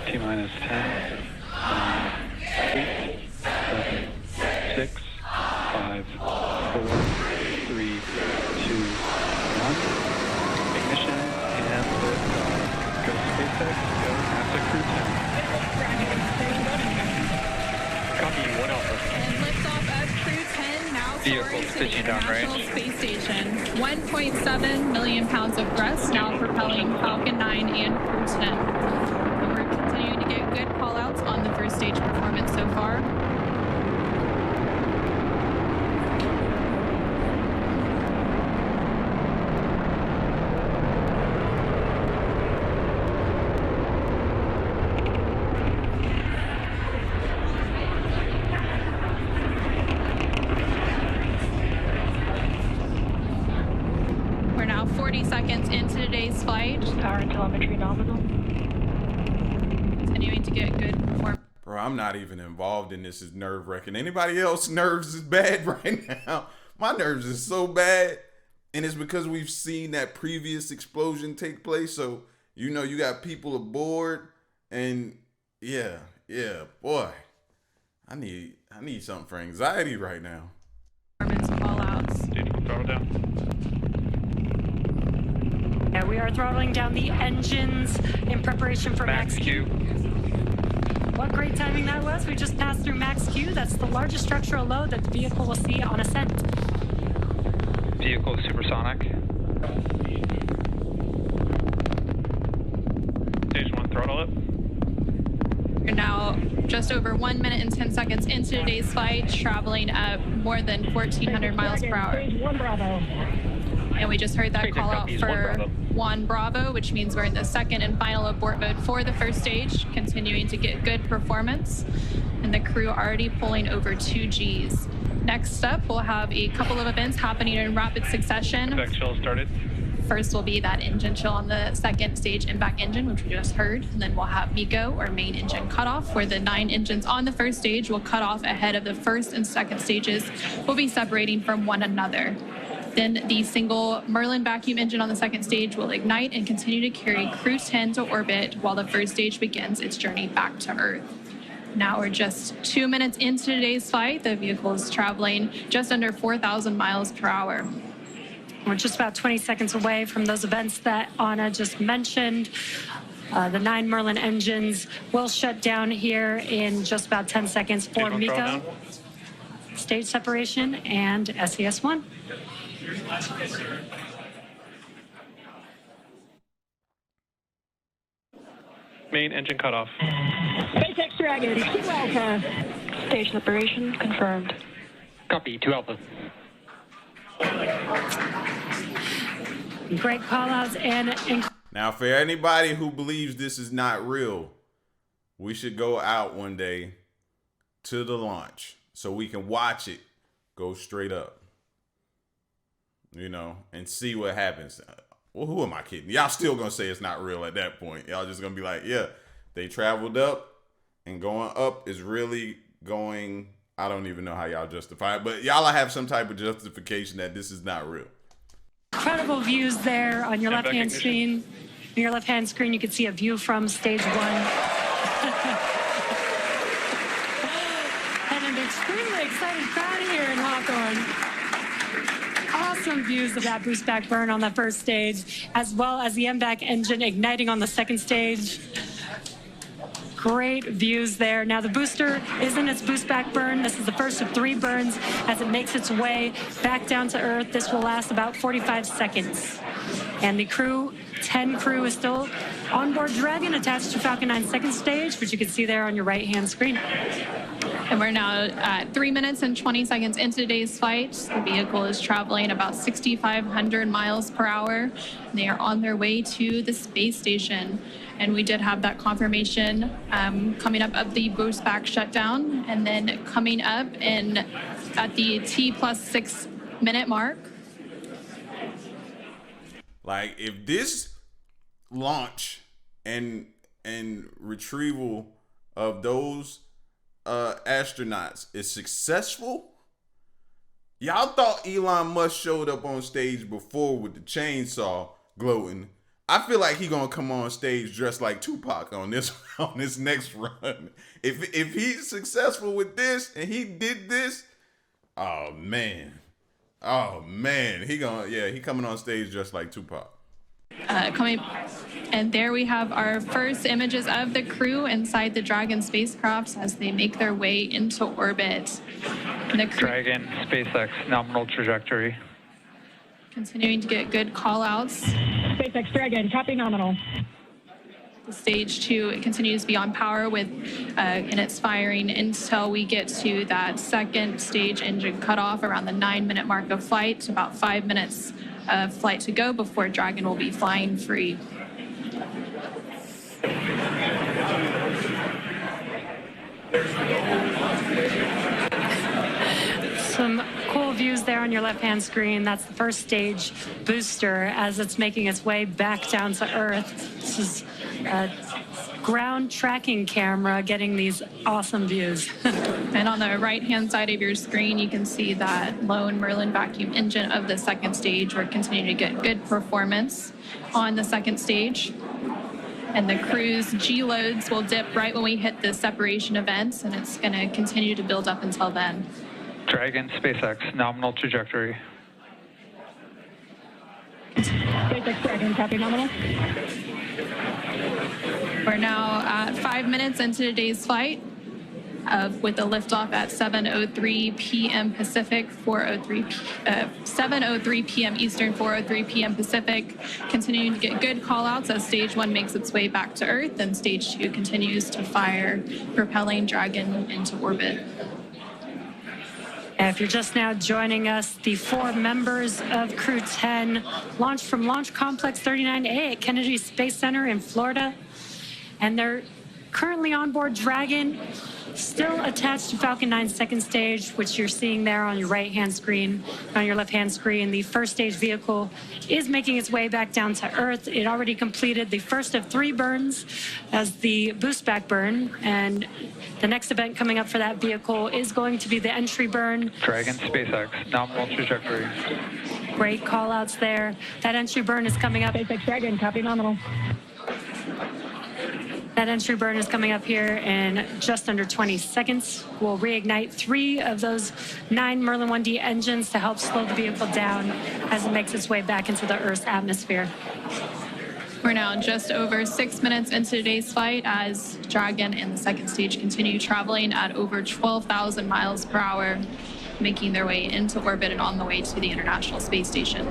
T-minus 10, 8, 7, 6, 5, 4, 3, 2, 1. Ignition and liftoff. Go SpaceX, go NASA Crew 10. Copy, 1 Alpha. And liftoff of Crew 10 now soaring to the International Space Station. 1.7 million pounds of thrust now propelling Falcon 9 and Crew 10. And we're continuing to get good call-outs on the first stage performance so far. We're now 40 seconds into today's flight. Power and telemetry nominal. Continuing to get good performance. Bro, I'm not even involved in this. Is nerve-wracking. Anybody else nerves is bad right now? My nerves is so bad. And it's because we've seen that previous explosion take place. So, you know, you got people aboard. And yeah, boy. I need something for anxiety right now. Call-outs. Throttle down. Yeah, we are throttling down the engines in preparation for Max Q. What great timing that was. We just passed through Max Q. That's the largest structural load that the vehicle will see on ascent. Vehicle supersonic. Stage 1, throttle up. We're now just over 1 minute and 10 seconds into today's flight, traveling at more than 1,400 miles per hour. Stage 1 Bravo. And we just heard that call out for 1 Bravo, which means we're in the second and final abort mode for the first stage, continuing to get good performance. And the crew already pulling over 2 Gs. Next up, we'll have a couple of events happening in rapid succession. Back chill started. First will be that engine chill on the second stage impact engine, which we just heard. And then we'll have MECO, or main engine cutoff, where the 9 engines on the first stage will cut off ahead of the first and second stages will be separating from one another. Then the single Merlin vacuum engine on the second stage will ignite and continue to carry Crew 10 to orbit while the first stage begins its journey back to Earth. Now we're just 2 minutes into today's flight. The vehicle is traveling just under 4,000 miles per hour. We're just about 20 seconds away from those events that Anna just mentioned. The 9 Merlin engines will shut down here in just about 10 seconds for MECO, stage separation, and SES-1. Main engine cutoff. SpaceX Dragon, 2 Alpha. Stage separation confirmed. Copy, 2 Alpha. Great call-outs and Now, for anybody who believes this is not real, we should go out one day to the launch so we can watch it go straight up, you know, and see what happens. Well, who am I kidding? Y'all still gonna say it's not real at that point. Y'all just gonna be like, yeah, they traveled up, and going up is really going, I don't even know how y'all justify it, but y'all have some type of justification that this is not real. incredible views there on your left-hand screen. On your left-hand screen, you can see a view from stage 1. And an extremely excited crowd here in Hawthorne. Awesome views of that boost back burn on the first stage, as well as the MVAC engine igniting on the second stage. Great views there. Now the booster is in its boost back burn. This is the first of 3 burns as it makes its way back down to Earth. This will last about 45 seconds. And the crew, 10 crew, is still on board Dragon attached to Falcon 9 second stage, which you can see there on your right-hand screen. And we're now at 3 minutes and 20 seconds into today's flight. The vehicle is traveling about 6,500 miles per hour. They are on their way to the space station. And we did have that confirmation coming up of the boost back shutdown, and then coming up at the T+6 minute mark. Like, if this launch and retrieval of those astronauts is successful, y'all thought Elon Musk showed up on stage before with the chainsaw gloating. I feel like he gonna come on stage dressed like Tupac on this next run. If he's successful with this and he did this, oh man, he coming on stage dressed like Tupac. And there we have our first images of the crew inside the Dragon spacecraft as they make their way into orbit. And the crew Dragon, SpaceX, nominal trajectory. continuing to get good call-outs. SpaceX Dragon, copy nominal. The stage 2, it continues to be on power with and it's firing until we get to that second stage engine cutoff around the 9-minute mark of flight. About 5 minutes of flight to go before Dragon will be flying free. Some cool views there on your left-hand screen. That's the first stage booster as it's making its way back down to Earth. This is a ground tracking camera getting these awesome views. And on the right-hand side of your screen, you can see that lone Merlin vacuum engine of the second stage. We're continuing to get good performance on the second stage. And the crew's G-loads will dip right when we hit the separation events, and it's going to continue to build up until then. Dragon, SpaceX, nominal trajectory. SpaceX Dragon, copy nominal. We're now at 5 minutes into today's flight with the liftoff at 7:03 p.m. Pacific, 7:03 p.m. Eastern, 4:03 p.m. Pacific. Continuing to get good call-outs as Stage 1 makes its way back to Earth, and Stage 2 continues to fire, propelling Dragon into orbit. If you're just now joining us, the 4 members of Crew 10 launched from Launch Complex 39A at Kennedy Space Center in Florida. And they're currently on board Dragon, still attached to Falcon 9's second stage, which you're seeing there on your right-hand screen. On your left-hand screen, the first stage vehicle is making its way back down to Earth. It already completed the first of 3 burns as the boost back burn, and the next event coming up for that vehicle is going to be the entry burn. Dragon, SpaceX, nominal trajectory. Great call-outs there. That entry burn is coming up. SpaceX Dragon, copy nominal. That entry burn is coming up here in just under 20 seconds. We'll reignite 3 of those 9 Merlin 1D engines to help slow the vehicle down as it makes its way back into the Earth's atmosphere. We're now just over 6 minutes into today's flight as Dragon and the second stage continue traveling at over 12,000 miles per hour, making their way into orbit and on the way to the International Space Station.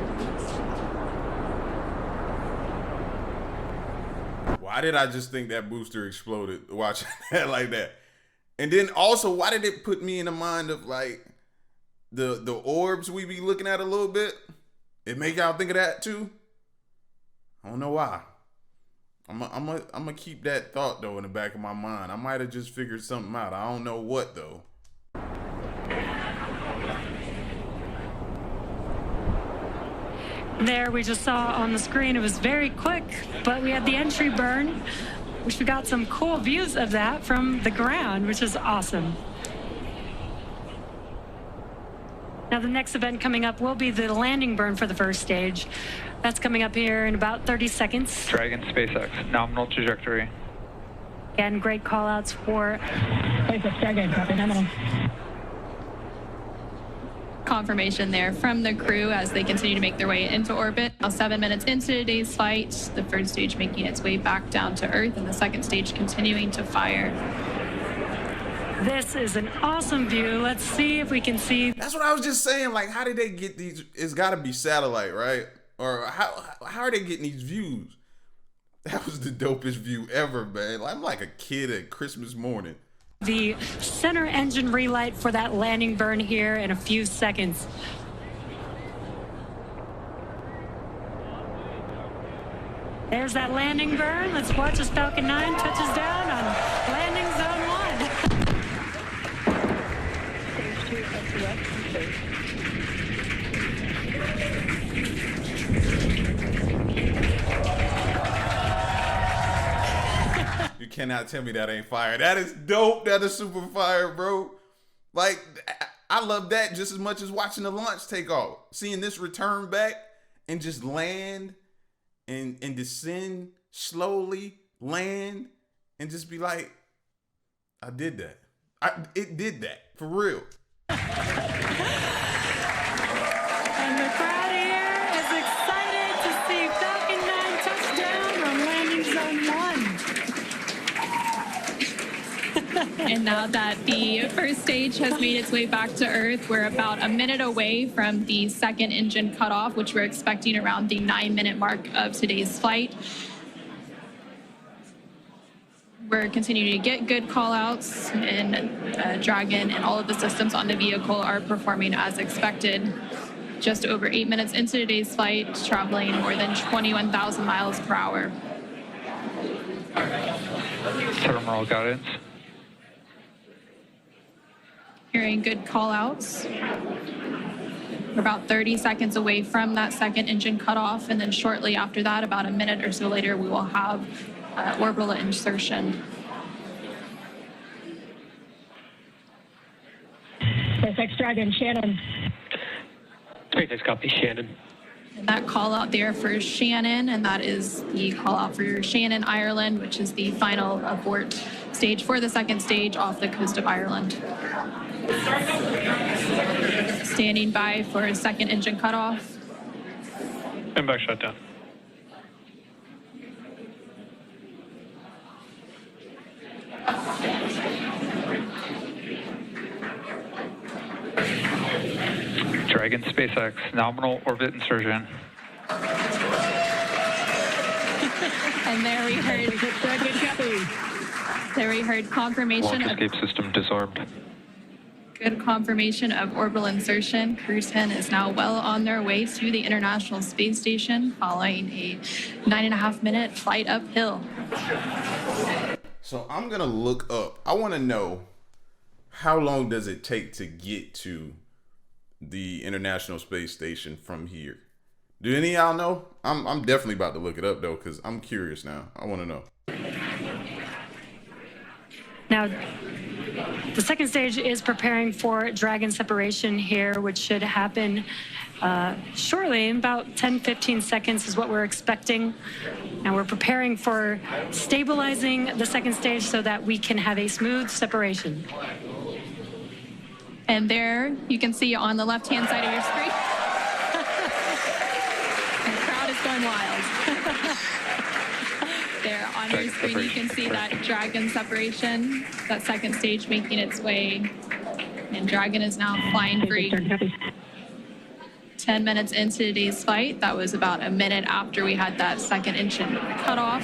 Why did I just think that booster exploded watching that like that? And then also, why did it put me in the mind of like the orbs we be looking at a little bit? It make y'all think of that too? I don't know why. I'm gonna keep that thought though in the back of my mind. I might have just figured something out. I don't know what though. There, we just saw on the screen, it was very quick, but we had the entry burn, which we got some cool views of that from the ground, which is awesome. Now, the next event coming up will be the landing burn for the first stage. That's coming up here in about 30 seconds. Dragon, SpaceX, nominal trajectory. Again, great call-outs for SpaceX Dragon, copy nominal. Confirmation there from the crew as they continue to make their way into orbit. Now 7 minutes into today's flight, the first stage making its way back down to Earth and the second stage continuing to fire. This is an awesome view. Let's see if we can see. That's what I was just saying. Like, how did they get these? It's got to be satellite, right? Or how are they getting these views? That was the dopest view ever, man. I'm like a kid at Christmas morning. The center engine relight for that landing burn here in a few seconds. There's that landing burn. Let's watch as Falcon 9 touches down on landing zone 1. You cannot tell me that ain't fire. That is dope. That is super fire, bro. Like, I love that just as much as watching the launch take off. Seeing this return back and just land and descend slowly, land, and just be like, I did that. It did that for real. And the crowd here is excited to see Falcon 9 touchdown on landing zone 1. And now that the first stage has made its way back to Earth, we're about a minute away from the second engine cutoff, which we're expecting around the 9-minute mark of today's flight. We're continuing to get good call-outs, and Dragon and all of the systems on the vehicle are performing as expected. Just over 8 minutes into today's flight, traveling more than 21,000 miles per hour. Terminal guidance. Hearing good call-outs. We're about 30 seconds away from that second engine cutoff, and then shortly after that, about a minute or so later, we will have orbital insertion. SpaceX Dragon, Shannon. SpaceX copy, Shannon. And that call out there for Shannon, and that is the call out for Shannon, Ireland, which is the final abort stage for the second stage off the coast of Ireland. Standing by for a second engine cutoff. And back shutdown. Dragon SpaceX, nominal orbit insertion. And there we heard confirmation Launch of escape system disarmed. good confirmation of orbital insertion. Crew 10 is now well on their way to the International Space Station following a 9.5-minute flight uphill. So I'm gonna look up. I want to know, how long does it take to get to the International Space Station from here? Do any of y'all know? I'm definitely about to look it up though, because I'm curious now. I want to know. Now, the second stage is preparing for Dragon separation here, which should happen shortly. In about 10-15 seconds is what we're expecting. Now we're preparing for stabilizing the second stage so that we can have a smooth separation. And there you can see on the left-hand side of your screen, the crowd is going wild. There on your screen, you can see that Dragon separation, that second stage making its way. And Dragon is now flying free. 10 minutes into today's flight, that was about a minute after we had that second engine cutoff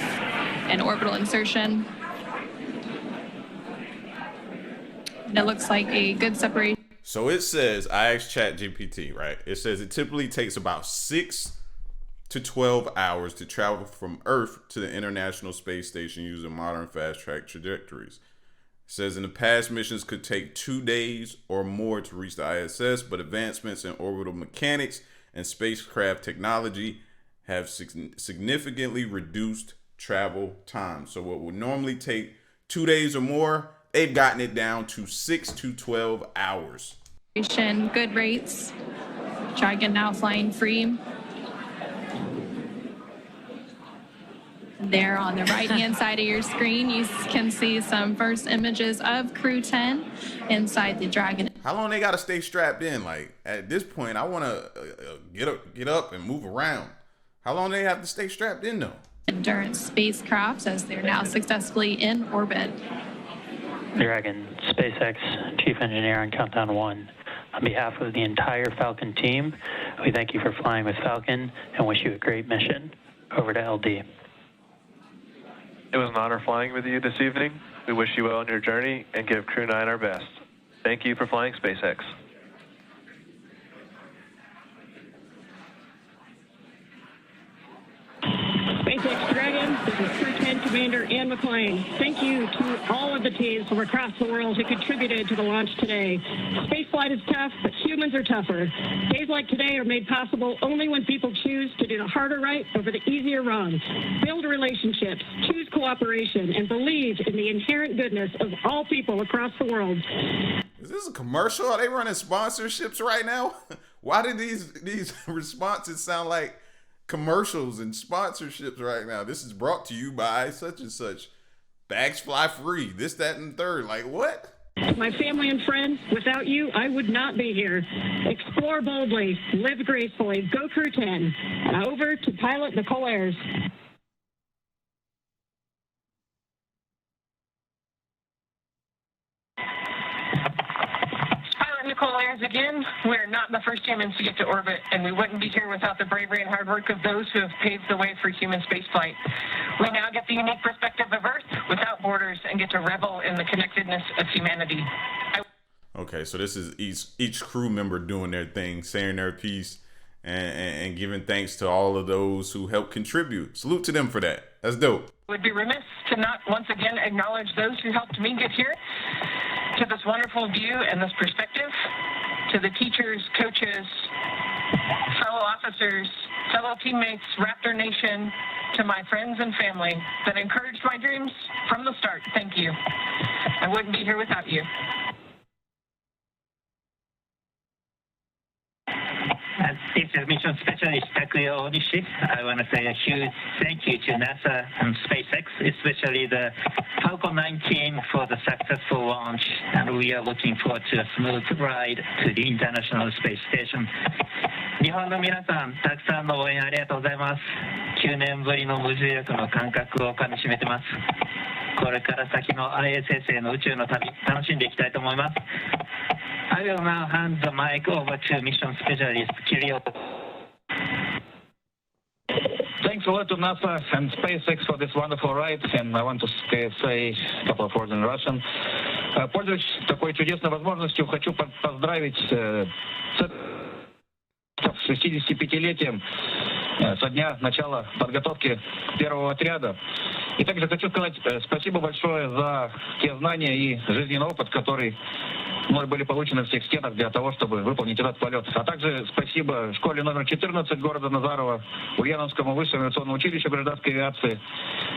and orbital insertion. And it looks like a good separation. So it says, I asked ChatGPT, right? It says it typically takes about 6 to 12 hours to travel from Earth to the International Space Station using modern fast-track trajectories. It says in the past, missions could take 2 days or more to reach the ISS, but advancements in orbital mechanics and spacecraft technology have significantly reduced travel time. So what would normally take 2 days or more, they've gotten it down to 6 to 12 hours. Good rates. Dragon now flying free. There on the right-hand side of your screen, you can see some first images of Crew 10 inside the Dragon. How long they got to stay strapped in? Like, at this point, I want to get up and move around. How long do they have to stay strapped in, though? Endurance spacecrafts as they're now successfully in orbit. Dragon, SpaceX Chief Engineer on Countdown 1. On behalf of the entire Falcon team, we thank you for flying with Falcon and wish you a great mission. Over to LD. It was an honor flying with you this evening. We wish you well on your journey and give Crew 9 our best. Thank you for flying SpaceX. SpaceX Dragon, this is Crew 10 Commander Ann McClain. Thank you to all of the teams from across the world who contributed to the launch today. Spaceflight is tough, but humans are tougher. Days like today are made possible only when people choose to do the harder right over the easier wrong. Build relationships, choose cooperation, and believe in the inherent goodness of all people across the world. Is this a commercial? Are they running sponsorships right now? Why did these responses sound like commercials and sponsorships right now. This is brought to you by such and such. Bags fly free. This, that, and third. Like, what? My family and friends, without you, I would not be here. Explore boldly, live gracefully, go Crew 10. And over to pilot Nicole Ayers. Nicole Ayers again. We're not the first humans to get to orbit, and we wouldn't be here without the bravery and hard work of those who have paved the way for human spaceflight. We now get the unique perspective of Earth without borders and get to revel in the connectedness of humanity. Okay, so this is each crew member doing their thing, saying their piece, and giving thanks to all of those who helped contribute. Salute to them for that. That's dope. Would be remiss to not once again acknowledge those who helped me get here, to this wonderful view and this perspective, to the teachers, coaches, fellow officers, fellow teammates, Raptor Nation, to my friends and family that encouraged my dreams from the start. Thank you. I wouldn't be here without you. This is Mission Specialist Takuya Onishi. I want to say a huge thank you to NASA and SpaceX, especially the Falcon 9 team for the successful launch, and we are looking forward to a smooth ride to the International Space Station. 日本の皆さん、たくさんの応援ありがとうございます。9年ぶりの無重力の感覚をかみしめてます。これから先の ISS への宇宙の旅、楽しんでいきたいと思います。I will now hand the mic over to Mission Specialist Kirill. Thanks a lot to NASA and SpaceX for this wonderful ride, and I want to say a couple of words in Russian. Пользуясь такой чудесной возможностью, хочу поздравить с 65-летием со дня начала подготовки первого отряда. И также хочу сказать спасибо большое за те знания и жизненный опыт, который мной были получены в всех стенах для того, чтобы выполнить этот полет. А также спасибо школе номер 14 города Назарова, Ульяновскому высшему авиационному училищу гражданской авиации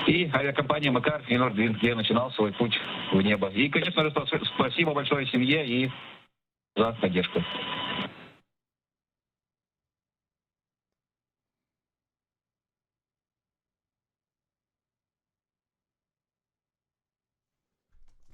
и авиакомпании «Макар» и «Нордвин», где я начинал свой путь в небо. И, конечно же, спасибо большое семье и за поддержку.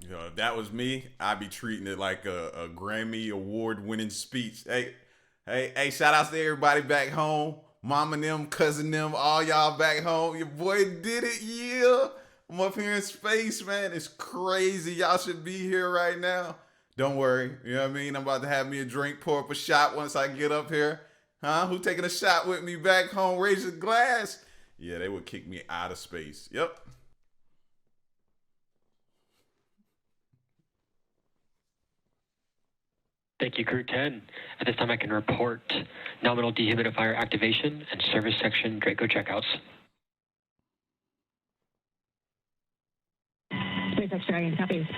If that was me, I'd be treating it like a Grammy award-winning speech. Hey, shout outs to everybody back home. Mom and them, cousin them, all y'all back home. Your boy did it, yeah. I'm up here in space, man. It's crazy. Y'all should be here right now. Don't worry. You know what I mean? I'm about to have me a drink, pour up a shot once I get up here. Huh? Who taking a shot with me back home? Raise a glass. Yeah, they would kick me out of space. Yep. Thank you, Crew 10. At this time, I can report nominal dehumidifier activation and service section Draco checkouts. SpaceX Dragon, copy.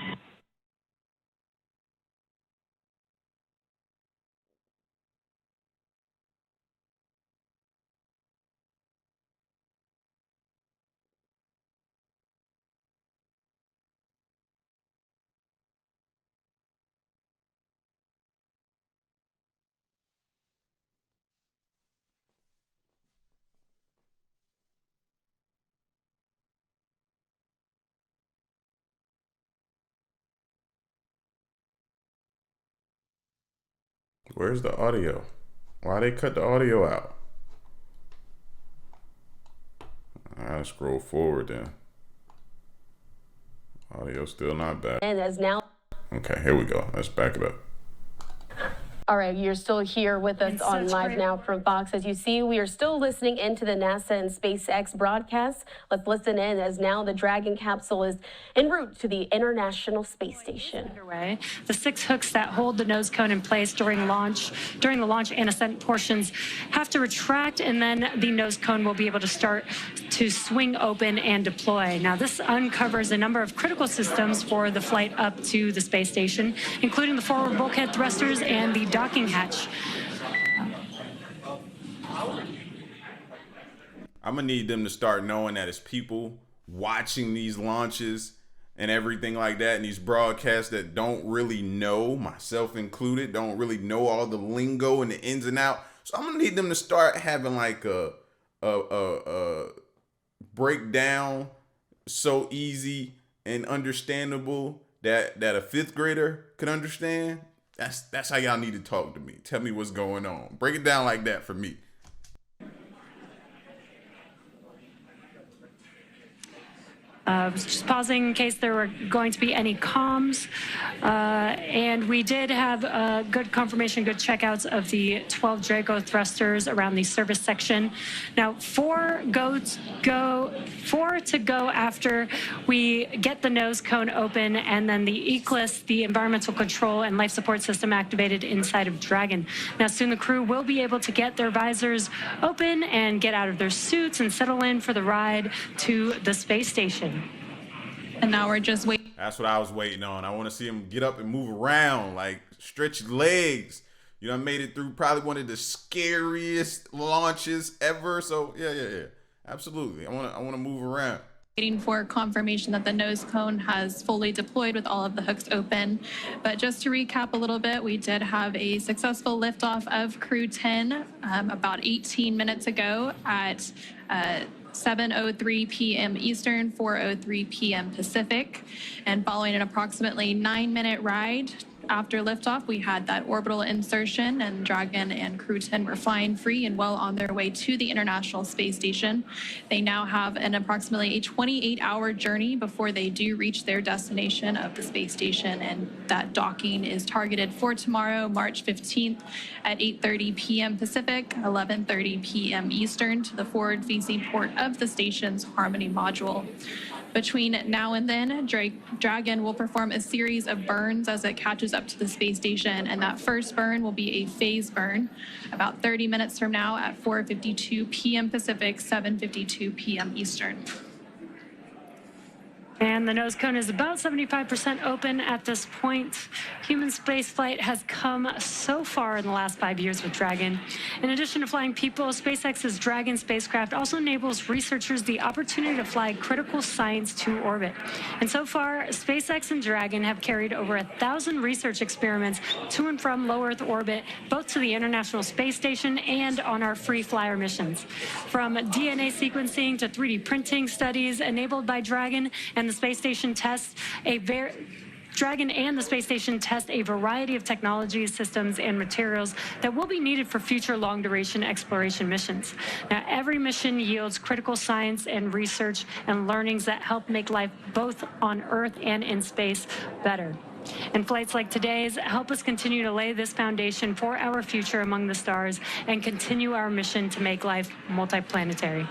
Where's the audio? Why they cut the audio out? I'll scroll forward then. Audio still not back. And as now. Okay, here we go. Let's back it up. All right, you're still here with us on Live great. Now from Fox. As you see, we are still listening into the NASA and SpaceX broadcasts. Let's listen in as now the Dragon capsule is en route to the International Space Station. Underway. The 6 hooks that hold the nose cone in place during the launch and ascent portions have to retract, and then the nose cone will be able to start to swing open and deploy. Now, this uncovers a number of critical systems for the flight up to the space station, including the forward bulkhead thrusters and the docking hatch. I'm gonna need them to start knowing that it's people watching these launches and everything like that, and these broadcasts that don't really know, myself included, don't really know all the lingo and the ins and out. So I'm gonna need them to start having like a break down so easy and understandable that a fifth grader could understand, that's how y'all need to talk to me. Tell me what's going on. Break it down like that for me. Just pausing in case there were going to be any comms. And we did have good confirmation, good checkouts of the 12 Draco thrusters around the service section. Now, four to go after we get the nose cone open and then the ECLIS, the environmental control and life support system activated inside of Dragon. Now, soon the crew will be able to get their visors open and get out of their suits and settle in for the ride to the space station. And now we're just waiting. That's what I was waiting on. I want to see him get up and move around, like stretch his legs. You know, I made it through probably one of the scariest launches ever. So yeah. Absolutely. I want to move around. Waiting for confirmation that the nose cone has fully deployed with all of the hooks open. But just to recap a little bit, we did have a successful liftoff of Crew 10 about 18 minutes ago at 7:03 p.m. Eastern, 4:03 p.m. Pacific. And following an approximately 9-minute ride after liftoff, we had that orbital insertion, and Dragon and Crew 10 were flying free and well on their way to the International Space Station. They now have an approximately a 28-hour journey before they do reach their destination of the space station, and that docking is targeted for tomorrow, March 15th at 8:30 p.m. Pacific, 11:30 p.m. Eastern to the forward-facing port of the station's Harmony module. Between now and then, Dragon will perform a series of burns as it catches up to the space station, and that first burn will be a phase burn about 30 minutes from now at 4:52 p.m. Pacific, 7:52 p.m. Eastern. And the nose cone is about 75% open at this point. Human spaceflight has come so far in the last 5 years with Dragon. In addition to flying people, SpaceX's Dragon spacecraft also enables researchers the opportunity to fly critical science to orbit. And so far, SpaceX and Dragon have carried over 1,000 research experiments to and from low Earth orbit, both to the International Space Station and on our free flyer missions. From DNA sequencing to 3D printing studies enabled by Dragon and the space station Dragon and the space station test a variety of technologies, systems, and materials that will be needed for future long-duration exploration missions. Now, every mission yields critical science and research and learnings that help make life both on Earth and in space better. And flights like today's help us continue to lay this foundation for our future among the stars and continue our mission to make life multiplanetary.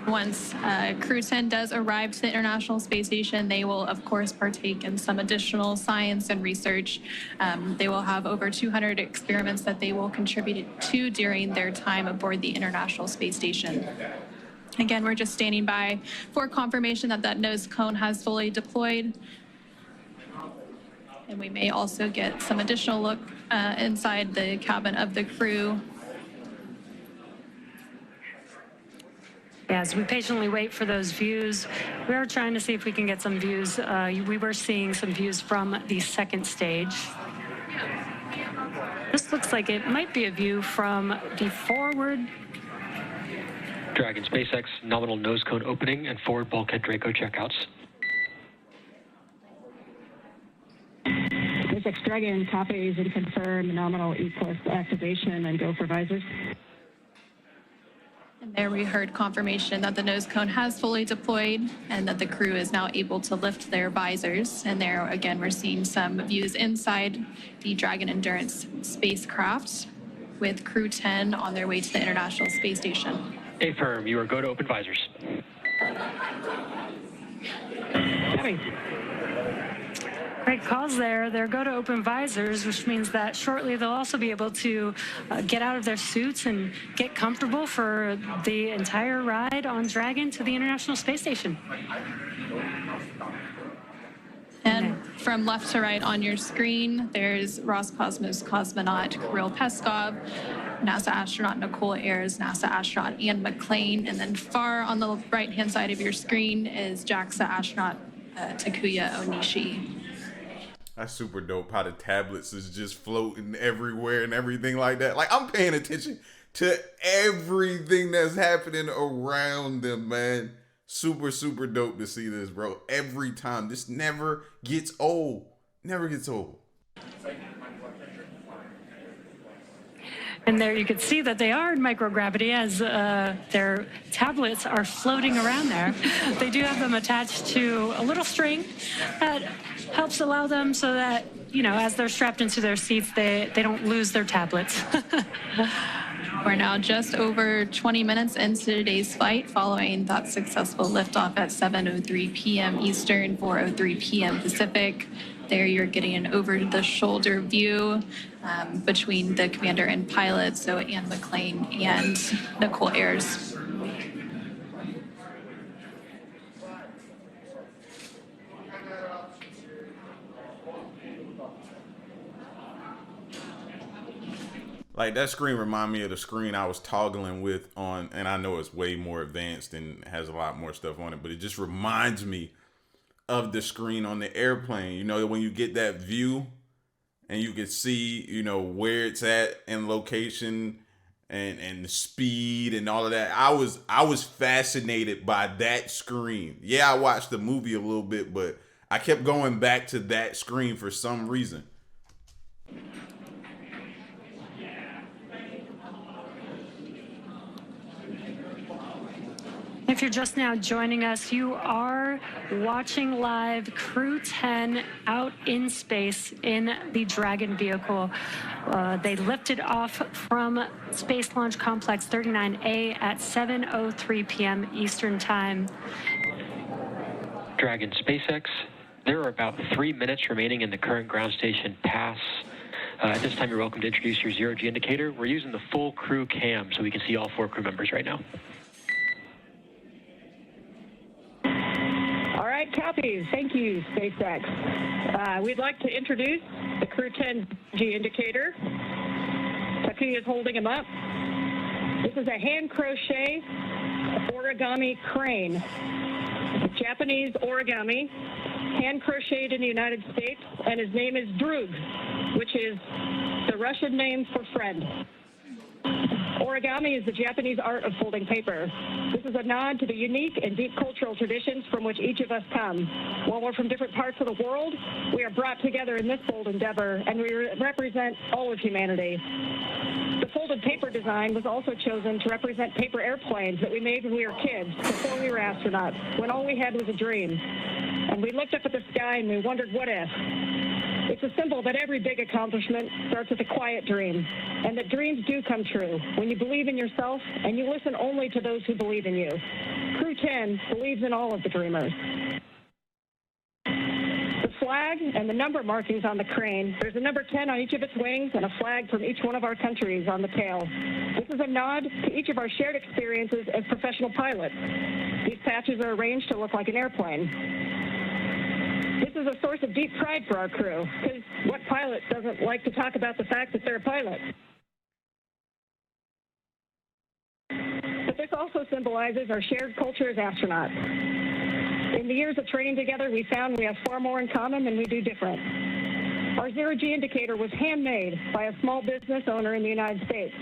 Once Crew 10 does arrive to the International Space Station, they will, of course, partake in some additional science and research. They will have over 200 experiments that they will contribute to during their time aboard the International Space Station. Again, we're just standing by for confirmation that that nose cone has fully deployed. And we may also get some additional look inside the cabin of the crew. As we patiently wait for those views, we are trying to see if we can get some views. We were seeing some views from the second stage. This looks like it might be a view from the forward. Dragon SpaceX, nominal nose cone opening and forward bulkhead Draco checkouts. SpaceX Dragon copies and confirm nominal ECLIS activation and go for visors. And there we heard confirmation that the nose cone has fully deployed and that the crew is now able to lift their visors. And there, again, we're seeing some views inside the Dragon Endurance spacecraft with Crew 10 on their way to the International Space Station. Affirm, you are go to open visors. Great calls there. They're go to open visors, which means that shortly they'll also be able to get out of their suits and get comfortable for the entire ride on Dragon to the International Space Station. And from left to right on your screen, there's Roscosmos cosmonaut Kirill Peskov, NASA astronaut Nicole Ayers, NASA astronaut Ian McLean, and then far on the right-hand side of your screen is JAXA astronaut Takuya Onishi. That's super dope how the tablets is just floating everywhere and everything like that. Like, I'm paying attention to everything that's happening around them, man. Super, super dope to see this, bro. Every time. This never gets old. Never gets old. And there you can see that they are in microgravity as their tablets are floating around there. They do have them attached to a little string that helps allow them so that, you know, as they're strapped into their seats, they don't lose their tablets. We're now just over 20 minutes into today's flight following that successful liftoff at 7:03 p.m. Eastern, 4:03 p.m. Pacific. There you're getting an over-the-shoulder view between the commander and pilot, so Anne McLean and Nicole Ayers. Like, that screen remind me of the screen I was toggling with on, and I know it's way more advanced and has a lot more stuff on it, but it just reminds me of the screen on the airplane. You know, when you get that view and you can see, you know, where it's at in location and the speed and all of that. I was fascinated by that screen. Yeah, I watched the movie a little bit, but I kept going back to that screen for some reason. If you're just now joining us, you are watching live Crew 10 out in space in the Dragon vehicle. They lifted off from Space Launch Complex 39A at 7:03 p.m. Eastern Time. Dragon SpaceX, there are about 3 minutes remaining in the current ground station pass. At this time, you're welcome to introduce your zero-G indicator. We're using the full crew cam so we can see all 4 crew members right now. All right, copies. Thank you, SpaceX. We'd like to introduce the Crew 10G indicator. Taki is holding him up. This is a hand crochet origami crane. Japanese origami, hand crocheted in the United States, and his name is Drug, which is the Russian name for friend. Origami is the Japanese art of folding paper. This is a nod to the unique and deep cultural traditions from which each of us come. While we're from different parts of the world, we are brought together in this bold endeavor, and we represent all of humanity. The folded paper design was also chosen to represent paper airplanes that we made when we were kids, before we were astronauts, when all we had was a dream. And we looked up at the sky and we wondered, what if? It's a symbol that every big accomplishment starts with a quiet dream, and that dreams do come true when you believe in yourself and you listen only to those who believe in you. Crew 10 believes in all of the dreamers. The flag and the number markings on the crane, there's a number 10 on each of its wings and a flag from each one of our countries on the tail. This is a nod to each of our shared experiences as professional pilots. These patches are arranged to look like an airplane. This is a source of deep pride for our crew, because what pilot doesn't like to talk about the fact that they're a pilot? But this also symbolizes our shared culture as astronauts. In the years of training together, we found we have far more in common than we do different. Our zero-G indicator was handmade by a small business owner in the United States.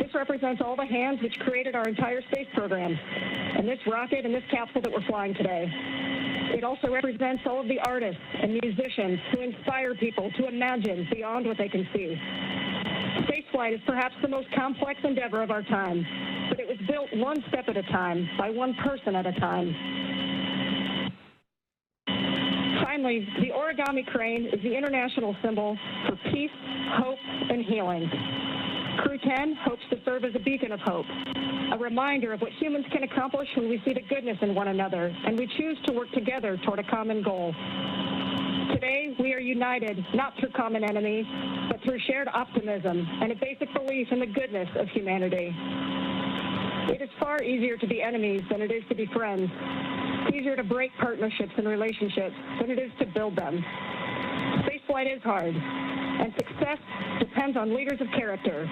This represents all the hands which created our entire space program, and this rocket and this capsule that we're flying today. It also represents all of the artists and musicians who inspire people to imagine beyond what they can see. Spaceflight is perhaps the most complex endeavor of our time, but it was built one step at a time, by one person at a time. Finally, the origami crane is the international symbol for peace, hope, and healing. Crew 10 hopes to serve as a beacon of hope, a reminder of what humans can accomplish when we see the goodness in one another and we choose to work together toward a common goal. Today, we are united not through common enemies, but through shared optimism and a basic belief in the goodness of humanity. It is far easier to be enemies than it is to be friends. It's easier to break partnerships and relationships than it is to build them. Spaceflight is hard, and success depends on leaders of character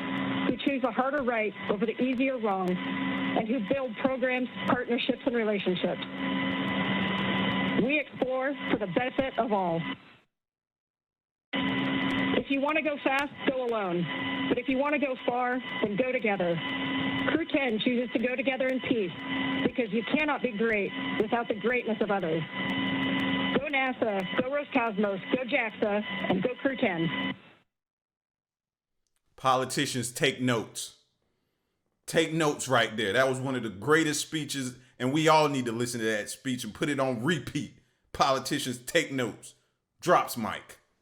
who choose the harder right over the easier wrong, and who build programs, partnerships, and relationships. We explore for the benefit of all. If If you want to go fast, go alone. But if you want to go far, then go together. Crew 10 chooses to go together in peace because you cannot be great without the greatness of others. Go NASA, go Roscosmos, go JAXA, and go Crew 10. Politicians, take notes. Take notes right there. That was one of the greatest speeches, and we all need to listen to that speech and put it on repeat. Politicians, take notes. Drops mic.